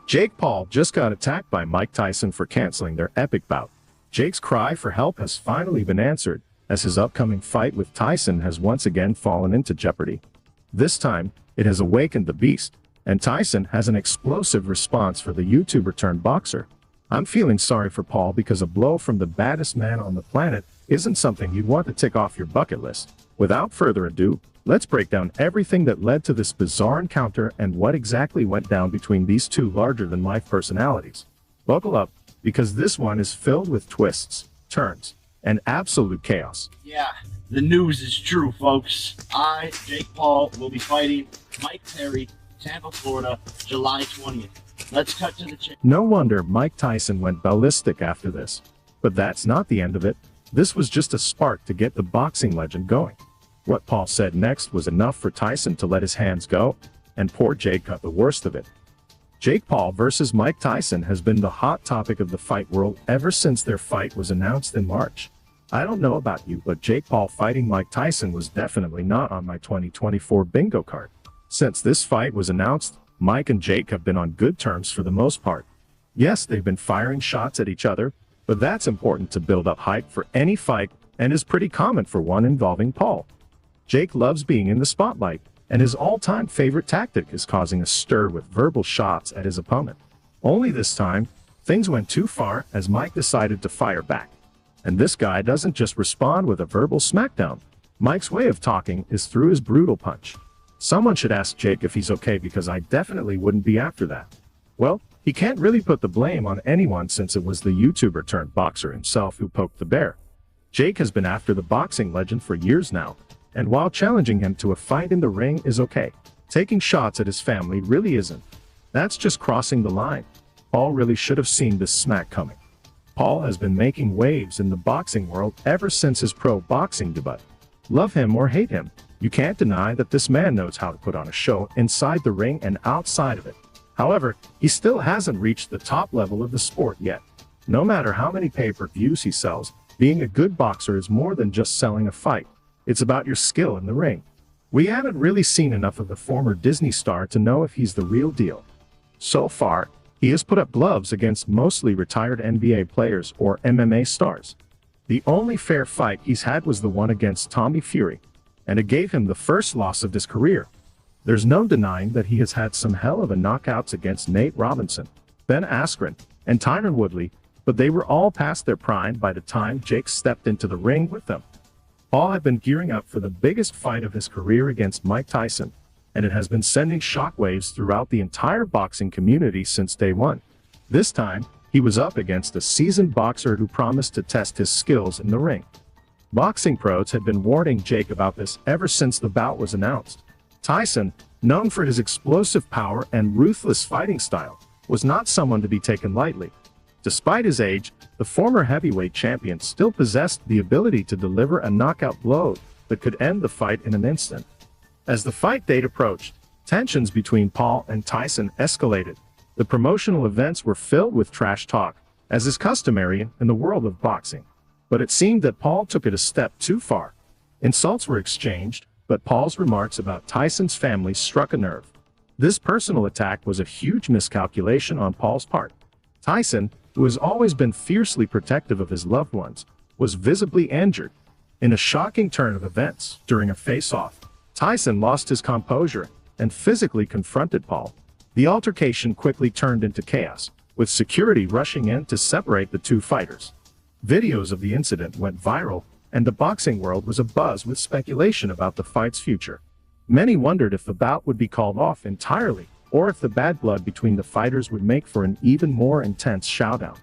Jake Paul just got attacked by Mike Tyson for canceling their epic bout. Jake's cry for help has finally been answered, as his upcoming fight with Tyson has once again fallen into jeopardy. This time, it has awakened the beast, and Tyson has an explosive response for the YouTuber turned boxer. I'm feeling sorry for Paul because a blow from the baddest man on the planet isn't something you'd want to tick off your bucket list. Without further ado, let's break down everything that led to this bizarre encounter and what exactly went down between these two larger-than-life personalities. Buckle up, because this one is filled with twists, turns, and absolute chaos. Yeah, the news is true, folks. I, Jake Paul, will be fighting Mike Perry, Tampa, Florida, July 20th. Let's cut to the chase. No wonder Mike Tyson went ballistic after this. But that's not the end of it. This was just a spark to get the boxing legend going. What Paul said next was enough for Tyson to let his hands go, and poor Jake got the worst of it. Jake Paul versus Mike Tyson has been the hot topic of the fight world ever since their fight was announced in March. I don't know about you, but Jake Paul fighting Mike Tyson was definitely not on my 2024 bingo card. Since this fight was announced, Mike and Jake have been on good terms for the most part. Yes, they've been firing shots at each other, but that's important to build up hype for any fight and is pretty common for one involving Paul. Jake loves being in the spotlight, and his all-time favorite tactic is causing a stir with verbal shots at his opponent. Only this time, things went too far as Mike decided to fire back. And this guy doesn't just respond with a verbal smackdown. Mike's way of talking is through his brutal punch. Someone should ask Jake if he's okay, because I definitely wouldn't be after that. Well, he can't really put the blame on anyone since it was the YouTuber turned boxer himself who poked the bear. Jake has been after the boxing legend for years now, and while challenging him to a fight in the ring is okay, taking shots at his family really isn't. That's just crossing the line. Paul really should have seen this smack coming. Paul has been making waves in the boxing world ever since his pro boxing debut. Love him or hate him, you can't deny that this man knows how to put on a show inside the ring and outside of it. However, he still hasn't reached the top level of the sport yet. No matter how many pay-per-views he sells, being a good boxer is more than just selling a fight. It's about your skill in the ring. We haven't really seen enough of the former Disney star to know if he's the real deal. So far, he has put up gloves against mostly retired NBA players or MMA stars. The only fair fight he's had was the one against Tommy Fury, and it gave him the first loss of his career. There's no denying that he has had some hell of a knockouts against Nate Robinson, Ben Askren, and Tyron Woodley, but they were all past their prime by the time Jake stepped into the ring with them. Paul had been gearing up for the biggest fight of his career against Mike Tyson, and it has been sending shockwaves throughout the entire boxing community since day one. This time, he was up against a seasoned boxer who promised to test his skills in the ring. Boxing pros had been warning Jake about this ever since the bout was announced. Tyson, known for his explosive power and ruthless fighting style, was not someone to be taken lightly. Despite his age, the former heavyweight champion still possessed the ability to deliver a knockout blow that could end the fight in an instant. As the fight date approached, tensions between Paul and Tyson escalated. The promotional events were filled with trash talk, as is customary in the world of boxing. But it seemed that Paul took it a step too far. Insults were exchanged, but Paul's remarks about Tyson's family struck a nerve. This personal attack was a huge miscalculation on Paul's part. Tyson, who has always been fiercely protective of his loved ones, was visibly injured. In a shocking turn of events, during a face-off, Tyson lost his composure and physically confronted Paul. The altercation quickly turned into chaos, with security rushing in to separate the two fighters. Videos of the incident went viral, and the boxing world was abuzz with speculation about the fight's future. Many wondered if the bout would be called off entirely, or if the bad blood between the fighters would make for an even more intense showdown.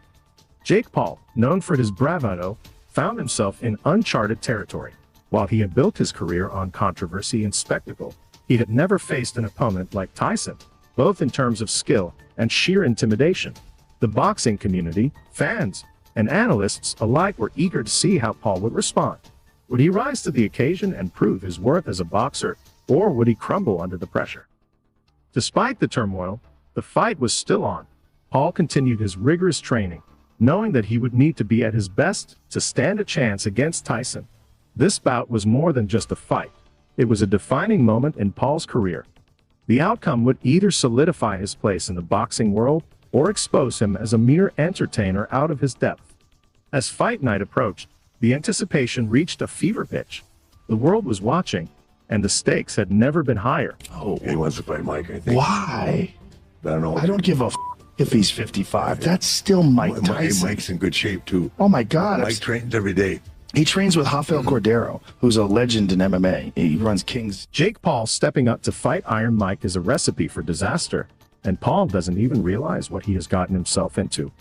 Jake Paul, known for his bravado, found himself in uncharted territory. While he had built his career on controversy and spectacle, he had never faced an opponent like Tyson, both in terms of skill and sheer intimidation. The boxing community, fans, and analysts alike were eager to see how Paul would respond. Would he rise to the occasion and prove his worth as a boxer, or would he crumble under the pressure? Despite the turmoil, the fight was still on. Paul continued his rigorous training, knowing that he would need to be at his best to stand a chance against Tyson. This bout was more than just a fight. It was a defining moment in Paul's career. The outcome would either solidify his place in the boxing world or expose him as a mere entertainer out of his depth. As fight night approached, the anticipation reached a fever pitch. The world was watching, and the stakes had never been higher. Oh, he wants to fight Mike, I think. Why? I don't know. I don't give a if he's 55. That's still Mike Tyson. Mike's in good shape, too. Oh, my God. Mike trains every day. He trains with Rafael Cordero, who's a legend in MMA. He runs King's. Jake Paul stepping up to fight Iron Mike is a recipe for disaster, and Paul doesn't even realize what he has gotten himself into.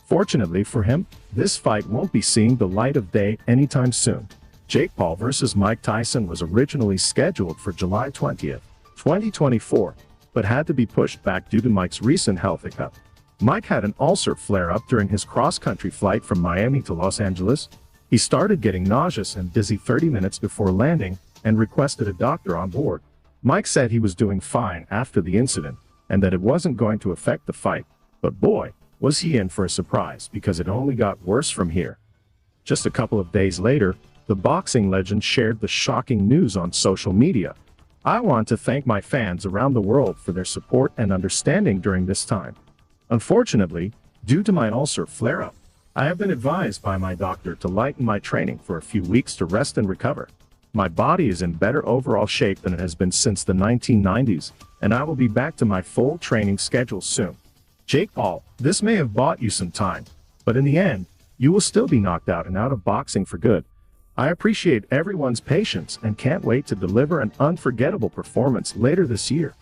Fortunately for him, this fight won't be seeing the light of day anytime soon. Jake Paul versus Mike Tyson was originally scheduled for July 20th, 2024, but had to be pushed back due to Mike's recent health hiccup. Mike had an ulcer flare-up during his cross-country flight from Miami to Los Angeles. He started getting nauseous and dizzy 30 minutes before landing and requested a doctor on board. Mike said he was doing fine after the incident and that it wasn't going to affect the fight, but boy, was he in for a surprise because it only got worse from here. Just a couple of days later, the boxing legend shared the shocking news on social media. "I want to thank my fans around the world for their support and understanding during this time. Unfortunately, due to my ulcer flare-up, I have been advised by my doctor to lighten my training for a few weeks to rest and recover. My body is in better overall shape than it has been since the 1990s, and I will be back to my full training schedule soon." Jake Paul, this may have bought you some time, but in the end, you will still be knocked out and out of boxing for good. I appreciate everyone's patience and can't wait to deliver an unforgettable performance later this year.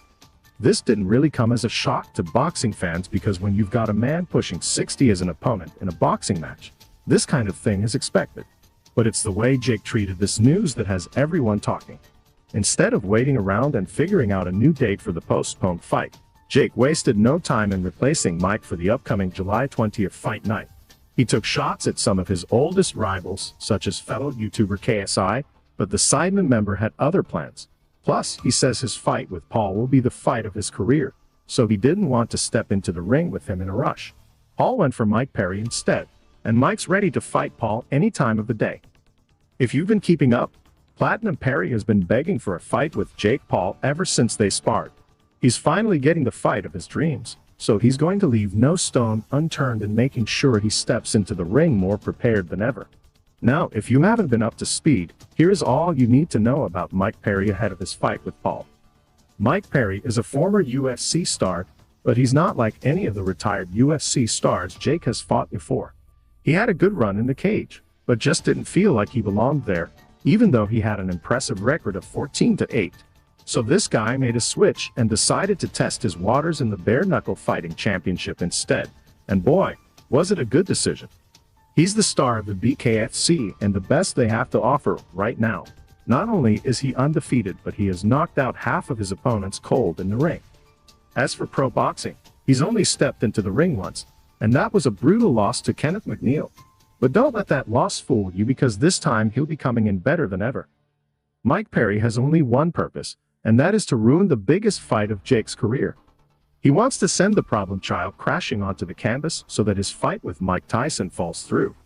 This didn't really come as a shock to boxing fans because when you've got a man pushing 60 as an opponent in a boxing match, this kind of thing is expected. But it's the way Jake treated this news that has everyone talking. Instead of waiting around and figuring out a new date for the postponed fight, Jake wasted no time in replacing Mike for the upcoming July 20th fight night. He took shots at some of his oldest rivals, such as fellow YouTuber KSI, but the Sidemen member had other plans. Plus, he says his fight with Paul will be the fight of his career, so he didn't want to step into the ring with him in a rush. Paul went for Mike Perry instead, and Mike's ready to fight Paul any time of the day. If you've been keeping up, Platinum Perry has been begging for a fight with Jake Paul ever since they sparred. He's finally getting the fight of his dreams, so he's going to leave no stone unturned in making sure he steps into the ring more prepared than ever. Now, if you haven't been up to speed, here is all you need to know about Mike Perry ahead of his fight with Paul. Mike Perry is a former UFC star, but he's not like any of the retired UFC stars Jake has fought before. He had a good run in the cage, but just didn't feel like he belonged there, even though he had an impressive record of 14-8. So this guy made a switch and decided to test his waters in the bare-knuckle fighting championship instead, and boy, was it a good decision. He's the star of the BKFC and the best they have to offer right now. Not only is he undefeated, but he has knocked out half of his opponents cold in the ring. As for pro boxing, he's only stepped into the ring once, and that was a brutal loss to Kenneth McNeil. But don't let that loss fool you because this time he'll be coming in better than ever. Mike Perry has only one purpose, and that is to ruin the biggest fight of Jake's career. He wants to send the problem child crashing onto the canvas so that his fight with Mike Tyson falls through.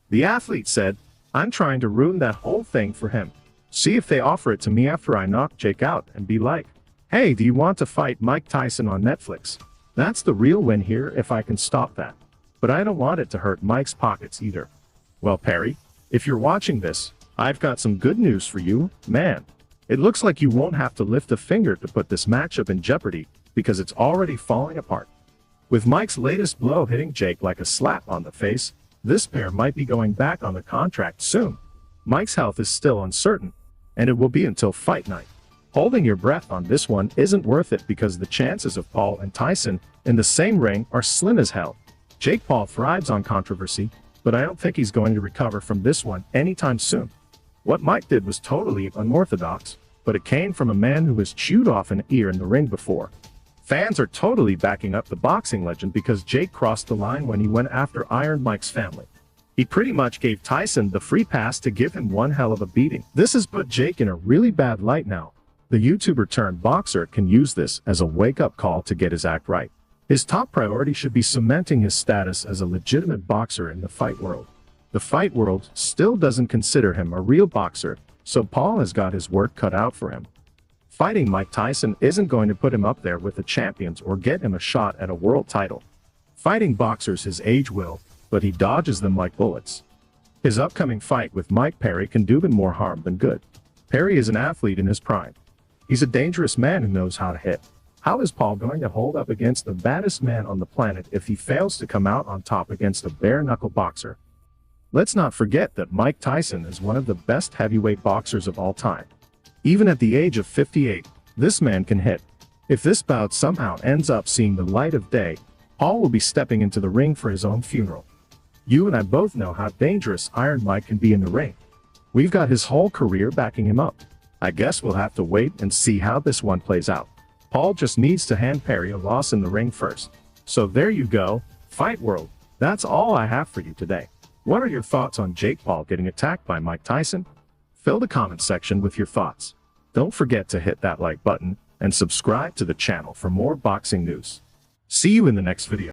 The athlete said, "I'm trying to ruin that whole thing for him. See if they offer it to me after I knock Jake out and be like, hey, do you want to fight Mike Tyson on Netflix? That's the real win here if I can stop that. But I don't want it to hurt Mike's pockets either." Well, Perry, if you're watching this, I've got some good news for you, man. It looks like you won't have to lift a finger to put this matchup in jeopardy because it's already falling apart. With Mike's latest blow hitting Jake like a slap on the face, this pair might be going back on the contract soon. Mike's health is still uncertain, and it will be until fight night. Holding your breath on this one isn't worth it because the chances of Paul and Tyson in the same ring are slim as hell. Jake Paul thrives on controversy, but I don't think he's going to recover from this one anytime soon. What Mike did was totally unorthodox, but it came from a man who has chewed off an ear in the ring before. Fans are totally backing up the boxing legend because Jake crossed the line when he went after Iron Mike's family. He pretty much gave Tyson the free pass to give him one hell of a beating. This has put Jake in a really bad light now. The YouTuber turned boxer can use this as a wake-up call to get his act right. His top priority should be cementing his status as a legitimate boxer in the fight world. The fight world still doesn't consider him a real boxer, so Paul has got his work cut out for him. Fighting Mike Tyson isn't going to put him up there with the champions or get him a shot at a world title. Fighting boxers his age will, but he dodges them like bullets. His upcoming fight with Mike Perry can do him more harm than good. Perry is an athlete in his prime. He's a dangerous man who knows how to hit. How is Paul going to hold up against the baddest man on the planet if he fails to come out on top against a bare-knuckle boxer? Let's not forget that Mike Tyson is one of the best heavyweight boxers of all time. Even at the age of 58, this man can hit. If this bout somehow ends up seeing the light of day, Paul will be stepping into the ring for his own funeral. You and I both know how dangerous Iron Mike can be in the ring. We've got his whole career backing him up. I guess we'll have to wait and see how this one plays out. Paul just needs to hand Perry a loss in the ring first. So there you go, Fight World. That's all I have for you today. What are your thoughts on Jake Paul getting attacked by Mike Tyson? Fill the comment section with your thoughts. Don't forget to hit that like button and subscribe to the channel for more boxing news. See you in the next video.